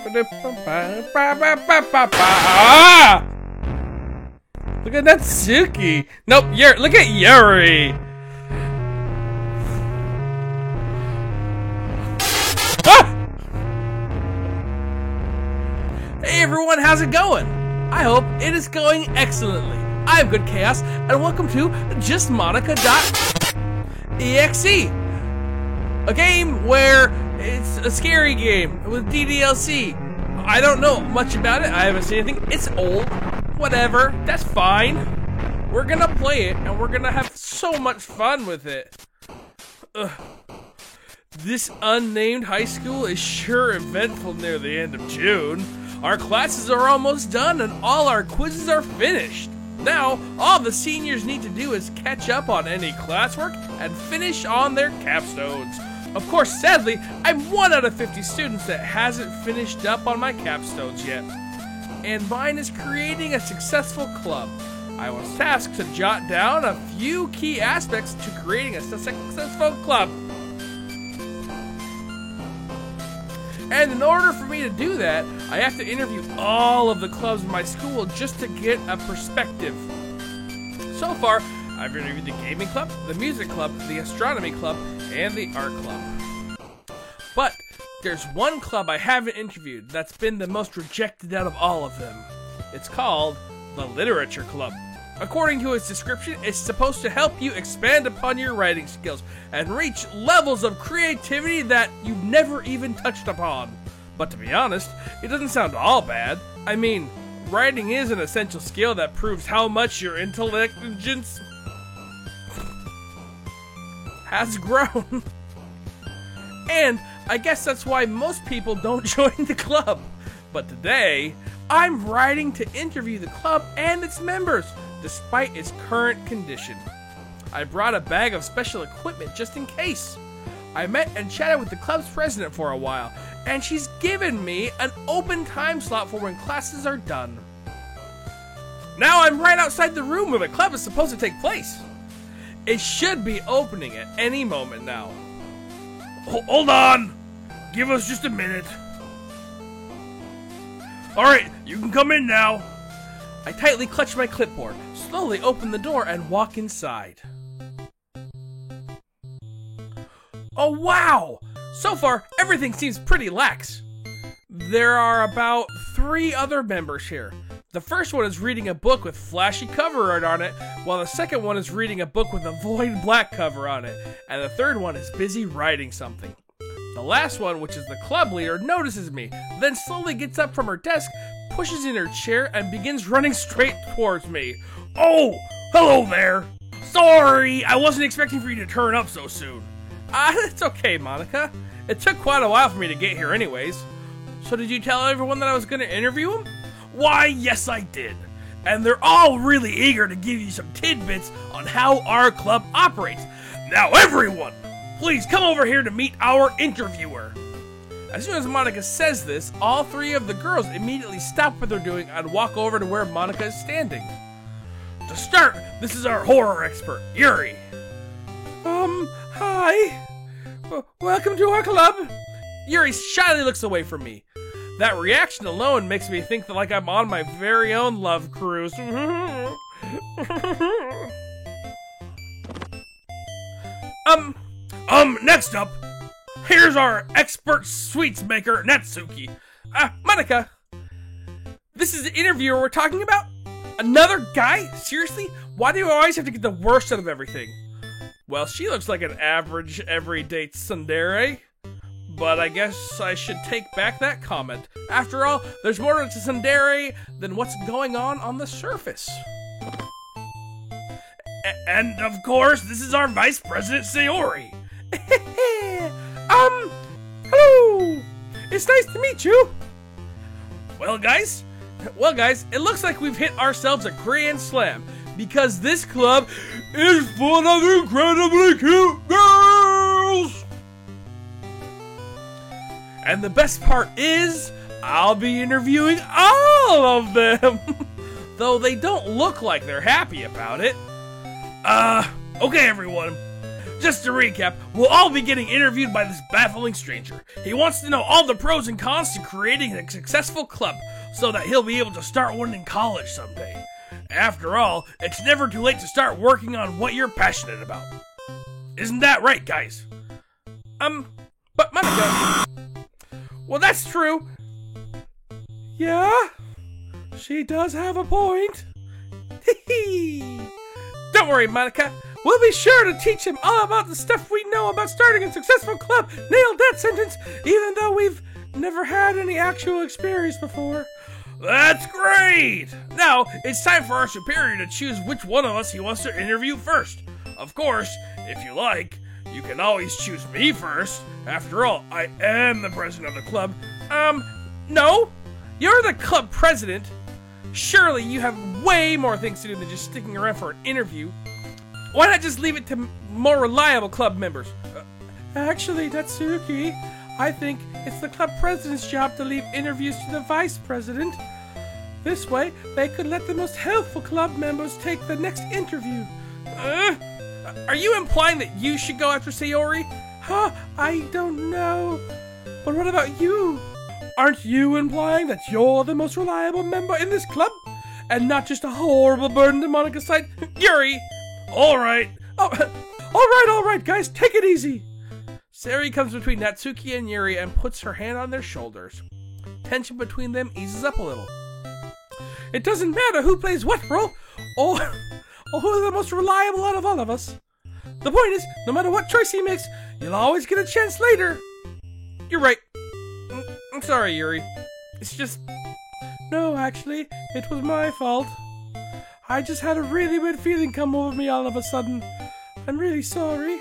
Ah! Look at Natsuki. Nope, look at Yuri. Ah! Hey everyone, how's it going? I hope it is going excellently. I'm Good Chaos, and welcome to JustMonica.exe, a game where it's a scary game with DDLC. I don't know much about it. I haven't seen anything. It's old. Whatever. That's fine. We're gonna play it, and we're gonna have so much fun with it. Ugh. This unnamed high school is sure eventful near the end of June. Our classes are almost done, and all our quizzes are finished. Now, all the seniors need to do is catch up on any classwork and finish on their capstones. Of course, sadly, I'm 1 out of 50 students that hasn't finished up on my capstones yet. And mine is creating a successful club. I was tasked to jot down a few key aspects to creating a successful club. And in order for me to do that, I have to interview all of the clubs in my school just to get a perspective. So far, I've interviewed the gaming club, the music club, the astronomy club, and the art club. But there's one club I haven't interviewed that's been the most rejected out of all of them. It's called the Literature Club. According to its description, it's supposed to help you expand upon your writing skills and reach levels of creativity that you've never even touched upon. But to be honest, it doesn't sound all bad. I mean, writing is an essential skill that proves how much your intelligence has grown. And I guess that's why most people don't join the club. But today, I'm writing to interview the club and its members, despite its current condition. I brought a bag of special equipment just in case. I met and chatted with the club's president for a while, and she's given me an open time slot for when classes are done. Now I'm right outside the room where the club is supposed to take place. It should be opening at any moment now. Hold on! Give us just a minute. Alright, you can come in now. I tightly clutch my clipboard, slowly open the door, and walk inside. Oh wow! So far, everything seems pretty lax. There are about 3 other members here. The first one is reading a book with flashy cover art on it, while the second one is reading a book with a void black cover on it, and the third one is busy writing something. The last one, which is the club leader, notices me, then slowly gets up from her desk, pushes in her chair, and begins running straight towards me. Oh, hello there. Sorry, I wasn't expecting for you to turn up so soon. It's okay, Monica. It took quite a while for me to get here anyways. So did you tell everyone that I was going to interview him? Why, yes I did. And they're all really eager to give you some tidbits on how our club operates. Now everyone, please come over here to meet our interviewer. As soon as Monica says this, all 3 of the girls immediately stop what they're doing and walk over to where Monica is standing. To start, this is our horror expert, Yuri. Hi. Welcome to our club. Yuri shyly looks away from me. That reaction alone makes me think that like I'm on my very own love cruise. Next up, here's our expert sweets maker, Natsuki. Monica, this is the interviewer we're talking about? Another guy? Seriously? Why do you always have to get the worst out of everything? Well, she looks like an average, everyday tsundere. But I guess I should take back that comment. After all, there's more to tsundere than what's going on the surface. And of course, this is our Vice President, Sayori. Hello! It's nice to meet you. Well, guys, it looks like we've hit ourselves a grand slam, because this club is full of incredibly cute girls! And the best part is, I'll be interviewing all of them! Though they don't look like they're happy about it. Okay everyone, Just to recap, we'll all be getting interviewed by this baffling stranger. He wants to know all the pros and cons to creating a successful club so that he'll be able to start one in college someday. After all, it's never too late to start working on what you're passionate about. Isn't that right, guys? But Monica... Well, that's true. Yeah? She does have a point. Hee. Don't worry, Monica. We'll be sure to teach him all about the stuff we know about starting a successful club. Nailed that sentence, even though we've never had any actual experience before. That's great! Now, it's time for our superior to choose which one of us he wants to interview first. Of course, if you like, you can always choose me first. After all, I am the president of the club. No. You're the club president. Surely you have way more things to do than just sticking around for an interview. Why not just leave it to more reliable club members? Actually, Natsuki, I think it's the club president's job to leave interviews to the vice president. This way, they could let the most helpful club members take the next interview. Are you implying that you should go after Sayori? Huh, I don't know. But what about you? Aren't you implying that you're the most reliable member in this club? And not just a horrible burden to Monica's side? Yuri! Alright. Oh, alright, guys, take it easy. Sayori comes between Natsuki and Yuri and puts her hand on their shoulders. Tension between them eases up a little. It doesn't matter who plays what role, or who's the most reliable out of all of us. The point is, no matter what choice he makes, you'll always get a chance later. You're right. I'm sorry, Yuri. It's just... No, actually, it was my fault. I just had a really weird feeling come over me all of a sudden. I'm really sorry.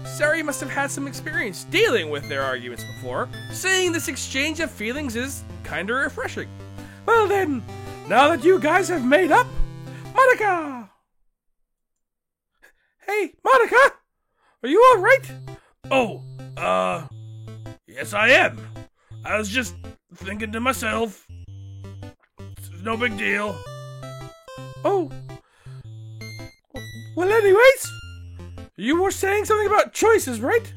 Sayori must have had some experience dealing with their arguments before. Seeing this exchange of feelings is kinda refreshing. Well then, now that you guys have made up, Monica! Hey, Monica! Are you alright? Oh, yes I am. I was just thinking to myself. It's no big deal. Oh. Well, anyways, you were saying something about choices, right?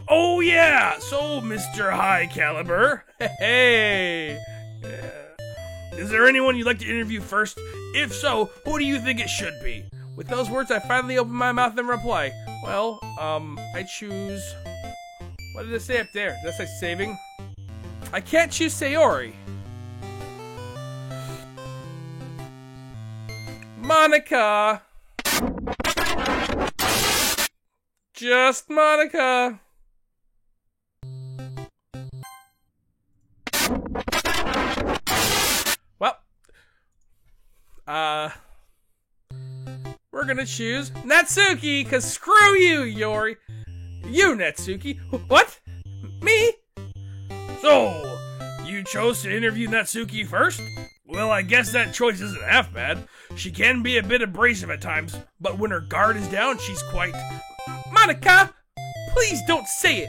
Oh, yeah. So, Mr. High Caliber. Hey. Is there anyone you'd like to interview first? If so, who do you think it should be? With those words, I finally open my mouth and reply. Well, I choose... What did it say up there? Did it say saving? I can't choose Sayori. Monica. Just Monica. Well, we're gonna choose Natsuki, cause screw you, Yori. You, Natsuki. What? Me? So, you chose to interview Natsuki first? Well, I guess that choice isn't half bad. She can be a bit abrasive at times, but when her guard is down, she's quite... Monica! Please don't say it!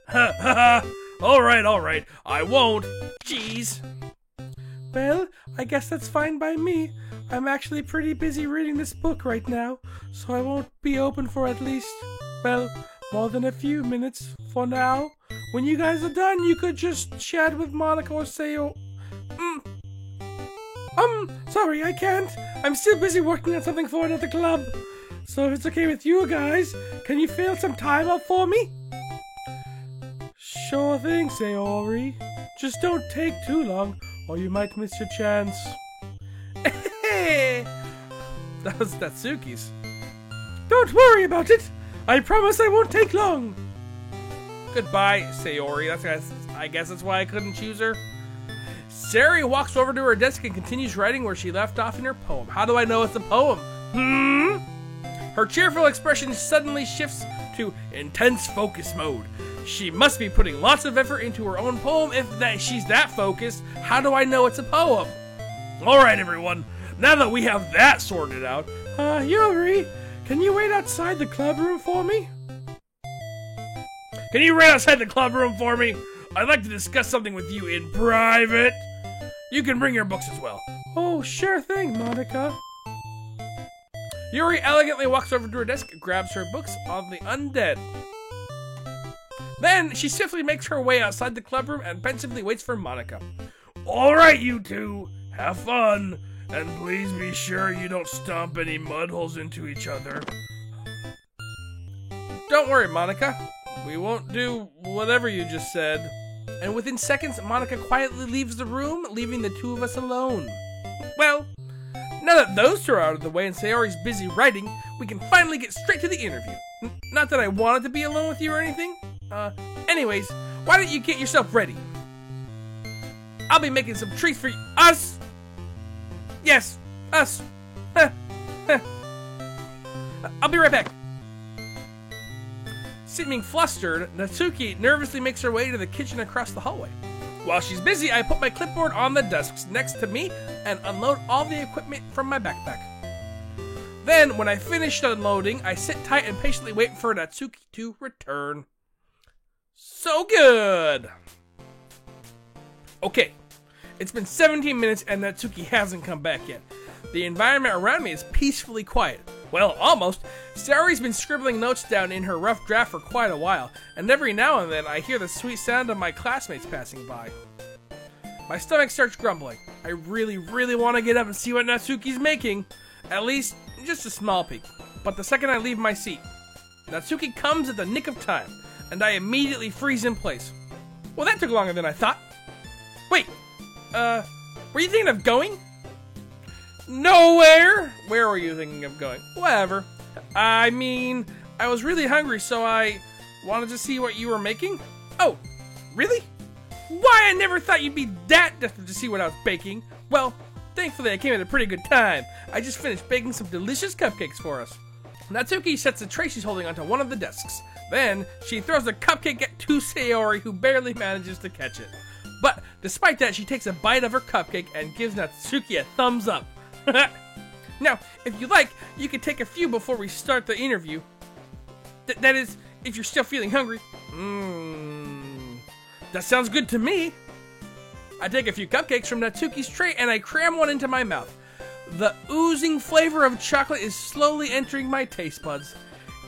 Ha ha ha! Alright, I won't. Jeez. Well, I guess that's fine by me. I'm actually pretty busy reading this book right now, so I won't be open for at least, well, more than a few minutes. For now, when you guys are done, you could just chat with Monica or say, sorry, I can't. I'm still busy working on something for another club. So if it's okay with you guys, can you fill some time up for me? Sure thing, Sayori. Just don't take too long, or you might miss your chance. That was Natsuki's. Don't worry about it. I promise I won't take long. Goodbye, Sayori. I guess that's why I couldn't choose her. Sayori walks over to her desk and continues writing where she left off in her poem. How do I know it's a poem? Her cheerful expression suddenly shifts to intense focus mode. She must be putting lots of effort into her own poem if she's that focused. How do I know it's a poem? Alright, everyone. Now that we have that sorted out, Yuri, can you wait outside the club room for me? Can you wait outside the club room for me? I'd like to discuss something with you in private. You can bring your books as well. Oh, sure thing, Monica. Yuri elegantly walks over to her desk, grabs her books on the undead. Then she swiftly makes her way outside the club room and pensively waits for Monica. Alright, you two, have fun, and please be sure you don't stomp any mud holes into each other. Don't worry, Monica. We won't do whatever you just said. And within seconds, Monica quietly leaves the room, leaving the two of us alone. Well, now that those two are out of the way and Sayori's busy writing, we can finally get straight to the interview. Not that I wanted to be alone with you or anything. Anyways, why don't you get yourself ready? I'll be making some treats for us. Yes, us. I'll be right back. Seeming flustered, Natsuki nervously makes her way to the kitchen across the hallway. While she's busy, I put my clipboard on the desks next to me and unload all the equipment from my backpack. Then, when I finished unloading, I sit tight and patiently wait for Natsuki to return. So good! Okay, it's been 17 minutes and Natsuki hasn't come back yet. The environment around me is peacefully quiet. Well, almost. Sayori's been scribbling notes down in her rough draft for quite a while, and every now and then I hear the sweet sound of my classmates passing by. My stomach starts grumbling. I really want to get up and see what Natsuki's making. At least, just a small peek. But the second I leave my seat, Natsuki comes at the nick of time, and I immediately freeze in place. Well, that took longer than I thought. Wait, were you thinking of going? Nowhere! Where were you thinking of going? Whatever. I mean, I was really hungry, so I wanted to see what you were making. Oh, really? Why, I never thought you'd be that desperate to see what I was baking. Well, thankfully I came at a pretty good time. I just finished baking some delicious cupcakes for us. Natsuki sets the tray she's holding onto one of the desks. Then, she throws the cupcake to Sayori, who barely manages to catch it. But, despite that, she takes a bite of her cupcake and gives Natsuki a thumbs up. Now, if you like, you can take a few before we start the interview. That is, if you're still feeling hungry. That sounds good to me. I take a few cupcakes from Natsuki's tray and I cram one into my mouth. The oozing flavor of chocolate is slowly entering my taste buds,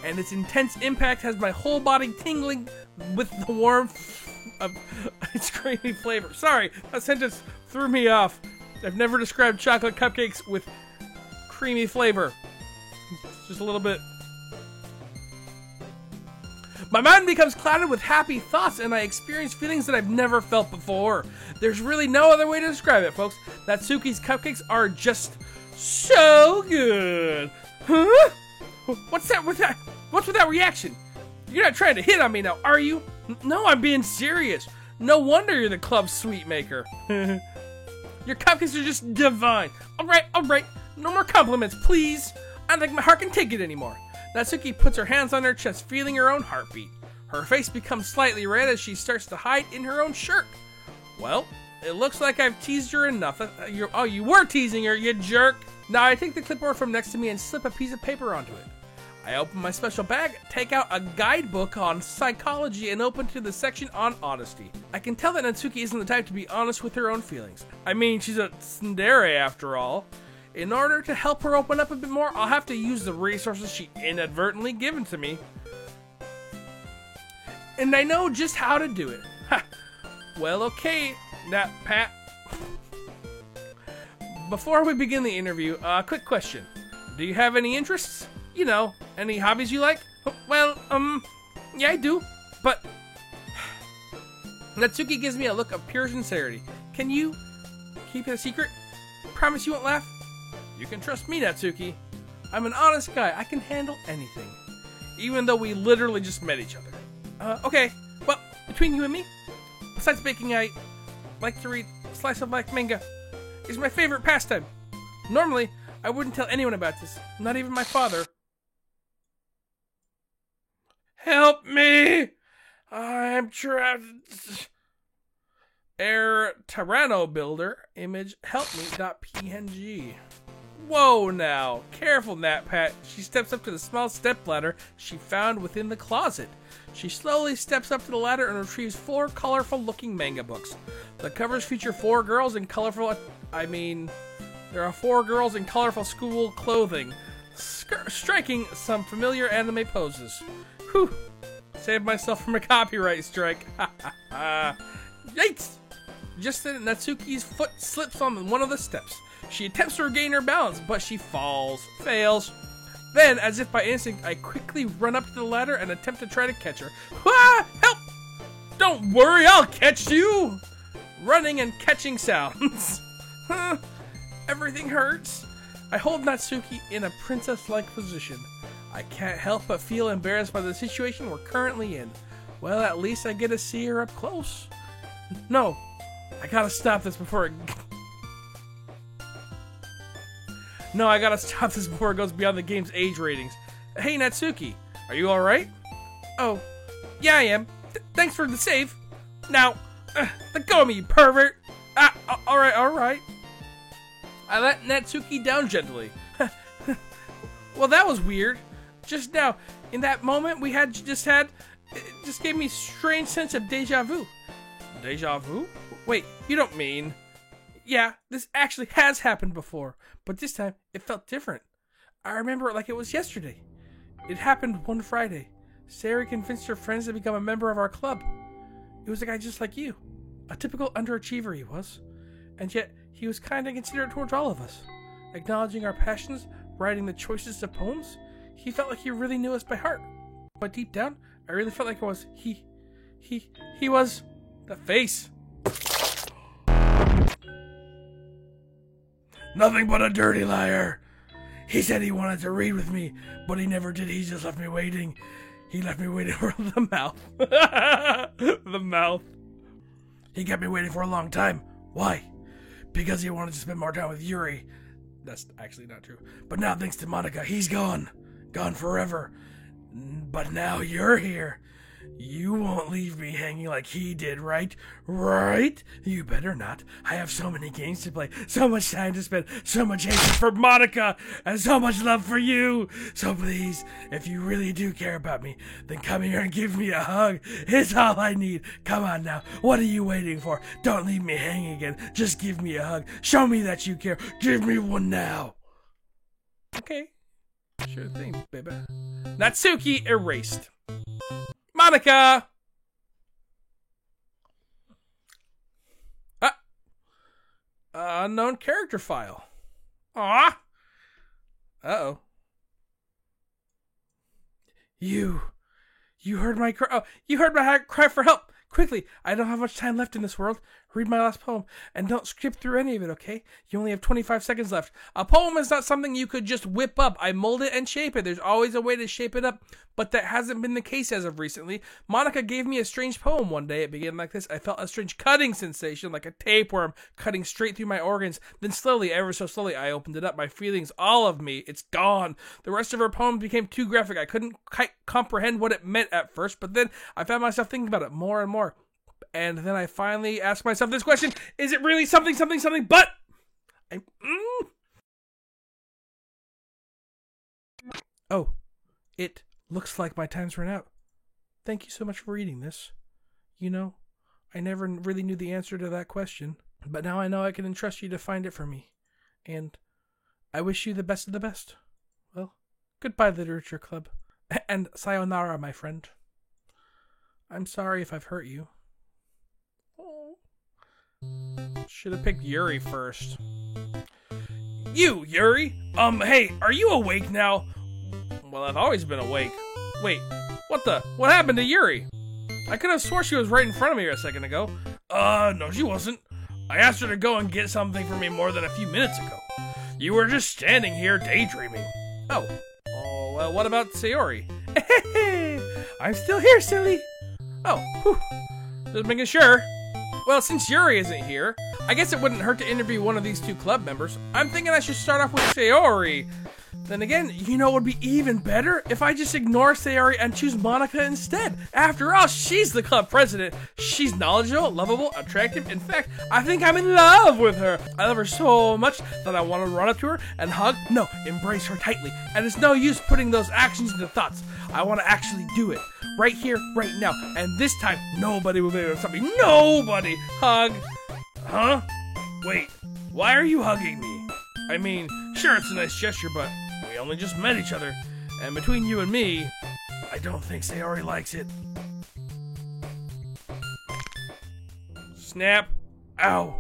and its intense impact has my whole body tingling with the warmth of its creamy flavor. Sorry, that sentence threw me off. I've never described chocolate cupcakes with creamy flavor. Just a little bit. My mind becomes clouded with happy thoughts and I experience feelings that I've never felt before. There's really no other way to describe it, folks. Natsuki's cupcakes are just so good. Huh? What's with that reaction? You're not trying to hit on me now, are you? No, I'm being serious. No wonder you're the club's sweet maker. Your cupcakes are just divine. Alright. No more compliments, please. I don't think my heart can take it anymore. Natsuki puts her hands on her chest, feeling her own heartbeat. Her face becomes slightly red as she starts to hide in her own shirt. Well, it looks like I've teased her enough. You were teasing her, you jerk. Now I take the clipboard from next to me and slip a piece of paper onto it. I open my special bag, take out a guidebook on psychology, and open to the section on honesty. I can tell that Natsuki isn't the type to be honest with her own feelings. I mean, she's a tsundere after all. In order to help her open up a bit more, I'll have to use the resources she inadvertently given to me. And I know just how to do it. Ha! Well, okay, Nat Pat. Before we begin the interview, quick question. Do you have any interests? You know, any hobbies you like? Well, yeah, I do, but Natsuki gives me a look of pure sincerity. Can you keep it a secret? Promise you won't laugh? You can trust me, Natsuki. I'm an honest guy. I can handle anything, even though we literally just met each other. Okay, well, between you and me, besides baking, I like to read slice of life manga. It's my favorite pastime. Normally, I wouldn't tell anyone about this, not even my father. Help me! I'm trapped. Air Tyranno Builder image helpme.png. Whoa now, careful NatPat. She steps up to the small stepladder she found within the closet. She slowly steps up to the ladder and retrieves 4 colorful looking manga books. The covers feature 4 girls in colorful, there are 4 girls in colorful school clothing. striking some familiar anime poses. Whew. Saved myself from a copyright strike. Yikes! Just then, Natsuki's foot slips on one of the steps. She attempts to regain her balance, but she falls. Fails. Then, as if by instinct, I quickly run up to the ladder and attempt to try to catch her. Ah! Help! Don't worry, I'll catch you! Running and catching sounds. Everything hurts. I hold Natsuki in a princess-like position. I can't help but feel embarrassed by the situation we're currently in. Well, at least I get to see her up close. No, I gotta stop this before it... No, I gotta stop this before it goes beyond the game's age ratings. Hey, Natsuki, are you alright? Oh, yeah, I am. Thanks for the save. Now, let go of me, you pervert. Alright. I let Natsuki down gently. Well, that was weird. Just now, in that moment we had just gave me a strange sense of deja vu. Deja vu? Wait, you don't mean... Yeah, this actually has happened before, but this time it felt different. I remember it like it was yesterday. It happened one Friday. Sayori convinced her friends to become a member of our club. It was a guy just like you. A typical underachiever he was. And yet, he was kind and considerate towards all of us. Acknowledging our passions, writing the choicest of poems, he felt like he really knew us by heart. But deep down, I really felt like it was he was the face. Nothing but a dirty liar. He said he wanted to read with me, but he never did. He just left me waiting. He left me waiting for the mouth. The mouth. He kept me waiting for a long time. Why? Because he wanted to spend more time with Yuri. That's actually not true. But now, thanks to Monika, he's gone. Gone forever. But now you're here. You won't leave me hanging like he did, right? Right? You better not. I have so many games to play, so much time to spend, so much hatred for Monika, and so much love for you. So please, if you really do care about me, then come here and give me a hug. It's all I need. Come on now. What are you waiting for? Don't leave me hanging again. Just give me a hug. Show me that you care. Give me one now. Okay. Sure thing, baby. Natsuki erased. Monika! Unknown character file. Aw! Uh-oh. You heard my cry. Oh, you heard my cry for help. Quickly, I don't have much time left in this world. Read my last poem, and don't skip through any of it, okay? You only have 25 seconds left. A poem is not something you could just whip up. I mold it and shape it. There's always a way to shape it up, but that hasn't been the case as of recently. Monika gave me a strange poem one day. It began like this. I felt a strange cutting sensation, like a tapeworm cutting straight through my organs. Then slowly, ever so slowly, I opened it up. My feelings, all of me, it's gone. The rest of her poem became too graphic. I couldn't quite comprehend what it meant at first, but then I found myself thinking about it more and more. And then I finally asked myself this question: is it really something? But Oh, it looks like my time's run out. Thank you so much for reading this. You know, I never really knew the answer to that question, but now I know I can entrust you to find it for me. And I wish you the best of the best. Well, goodbye, Literature Club. And sayonara, my friend. I'm sorry if I've hurt you. Should have picked Yuri first. You, Yuri! Hey, are you awake now? Well, I've always been awake. Wait, what happened to Yuri? I could have swore she was right in front of me a second ago. No, she wasn't. I asked her to go and get something for me more than a few minutes ago. You were just standing here daydreaming. Oh, well, what about Sayori? I'm still here, silly. Oh, whew. Just making sure. Well, since Yuri isn't here, I guess it wouldn't hurt to interview one of these two club members. I'm thinking I should start off with Sayori. Then again, you know what would be even better? If I just ignore Sayori and choose Monika instead. After all, she's the club president. She's knowledgeable, lovable, attractive. In fact, I think I'm in love with her. I love her so much that I want to run up to her and hug. No, embrace her tightly. And it's no use putting those actions into thoughts. I want to actually do it. Right here, right now. And this time, nobody will be able to stop me. Nobody! Hug. Huh? Wait, why are you hugging me? I mean, sure, it's a nice gesture, but we only just met each other, and between you and me, I don't think Sayori likes it. Snap. Ow.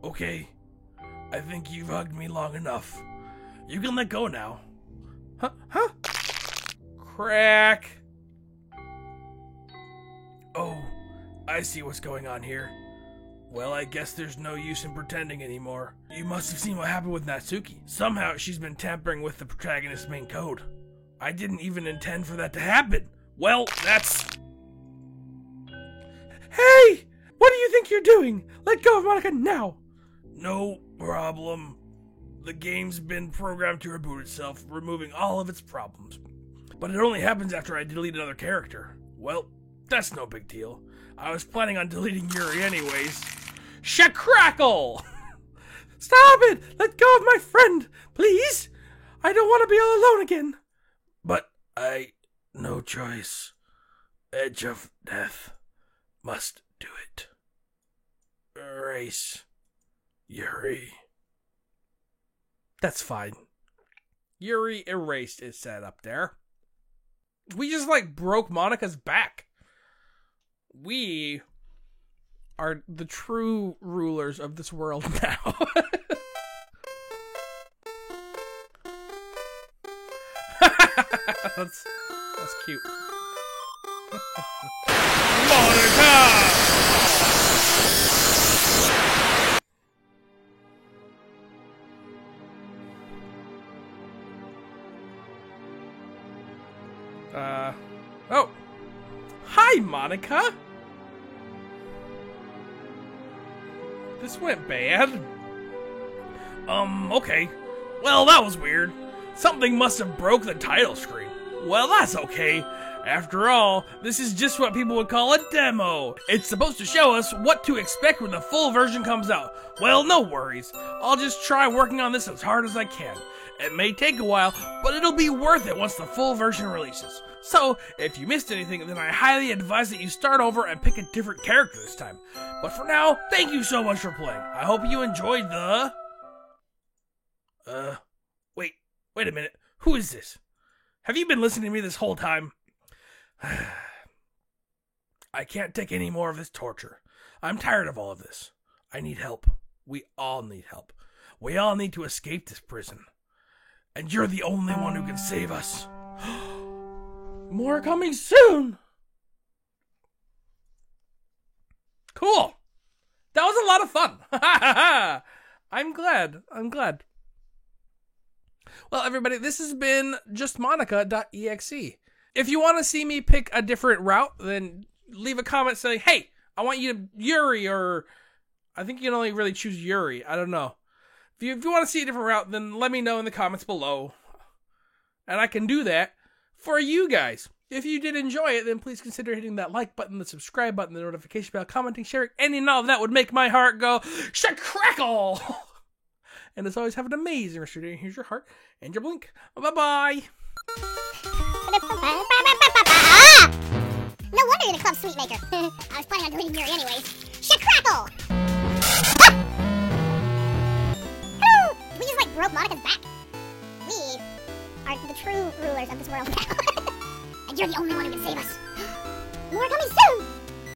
Okay. I think you've hugged me long enough. You can let go now. Huh? Crack. Oh, I see what's going on here. Well, I guess there's no use in pretending anymore. You must have seen what happened with Natsuki. Somehow she's been tampering with the protagonist's main code. I didn't even intend for that to happen. Well, that's... Hey! What do you think you're doing? Let go of Monika now! No problem. The game's been programmed to reboot itself, removing all of its problems. But it only happens after I delete another character. Well, that's no big deal. I was planning on deleting Yuri anyways. Shakrackle! Stop it! Let go of my friend, please! I don't want to be all alone again. But no choice. Edge of death. Must do it. Erase Yuri. That's fine. Yuri erased is set up there. We just broke Monika's back. We are the true rulers of this world now. That's cute. Monika! Oh. Hi, Monika! This went bad. Okay. Well, that was weird. Something must have broke the title screen. Well, that's okay. After all, this is just what people would call a demo. It's supposed to show us what to expect when the full version comes out. Well, no worries. I'll just try working on this as hard as I can. It may take a while, but it'll be worth it once the full version releases. So, if you missed anything, then I highly advise that you start over and pick a different character this time. But for now, thank you so much for playing. I hope you enjoyed the... Wait a minute. Who is this? Have you been listening to me this whole time? I can't take any more of this torture. I'm tired of all of this. I need help. We all need help. We all need to escape this prison. And you're the only one who can save us. More coming soon! Cool! That was a lot of fun! I'm glad. Well, everybody, this has been justmonika.exe. If you want to see me pick a different route, then leave a comment saying, hey, I want you to Yuri, or I think you can only really choose Yuri. I don't know. If you want to see a different route, then let me know in the comments below. And I can do that for you guys. If you did enjoy it, then please consider hitting that like button, the subscribe button, the notification bell, commenting, sharing, any and all of that would make my heart go shakrackle. And as always, have an amazing rest of your day. Here's your heart and your blink. Bye-bye. No wonder you're the club sweet maker. I was planning on deleting Yuri anyways. Shakrackle! We just broke Monika's back. We are the true rulers of this world now. And you're the only one who can save us. More coming soon!